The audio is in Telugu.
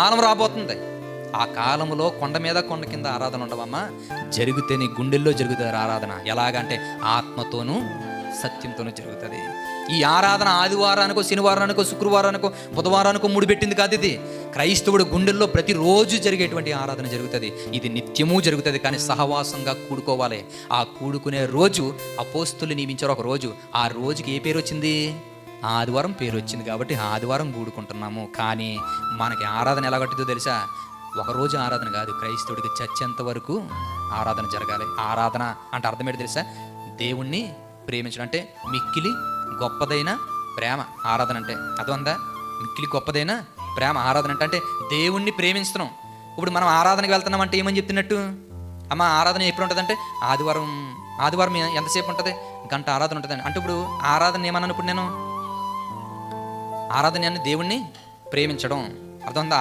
కాలం రాబోతుంది. ఆ కాలంలో కొండ మీద కొండ కింద ఆరాధన ఉండవమ్మా, జరిగితే నీ గుండెల్లో జరుగుతుంది ఆరాధన. ఎలాగంటే ఆత్మతోనూ సత్యంతోనూ జరుగుతుంది. ఈ ఆరాధన ఆదివారానికో శనివారానికో శుక్రవారానికో బుధవారానికో ముడిపెట్టింది కాదు. ఇది క్రైస్తవుడు గుండెల్లో ప్రతిరోజు జరిగేటువంటి ఆరాధన జరుగుతుంది. ఇది నిత్యము జరుగుతుంది, కానీ సహవాసంగా కూడుకోవాలి. ఆ కూడుకునే రోజు అపోస్తులు నియమించారు ఒక రోజు. ఆ రోజుకి ఏ పేరు వచ్చింది? ఆదివారం పేరు వచ్చింది. కాబట్టి ఆదివారం కూడుకుంటున్నాము. కానీ మనకి ఆరాధన ఎలా కట్టిందో తెలుసా? ఒకరోజు ఆరాధన కాదు, క్రైస్తవుడికి చచ్చేంత వరకు ఆరాధన జరగాలి. ఆరాధన అంటే అర్థం ఏంటి తెలుసా? దేవుణ్ణి ప్రేమించడం అంటే మిక్కిలి గొప్పదైన ప్రేమ ఆరాధన అంటే. అదొందా? మిక్కిలి గొప్పదైన ప్రేమ ఆరాధన అంటే దేవుణ్ణి ప్రేమించడం. ఇప్పుడు మనం ఆరాధనకి వెళ్తున్నాం అంటే ఏమని చెప్తున్నట్టు? అమ్మ ఆరాధన ఎప్పుడు ఉంటుందంటే ఆదివారం ఎంతసేపు ఉంటుంది? గంట ఆరాధన ఉంటుందండి. అంటే ఇప్పుడు ఆరాధన ఏమన్నాను? ఇప్పుడు నేను ఆరాధన అని దేవుణ్ణి ప్రేమించడం. అర్థం ఉందా?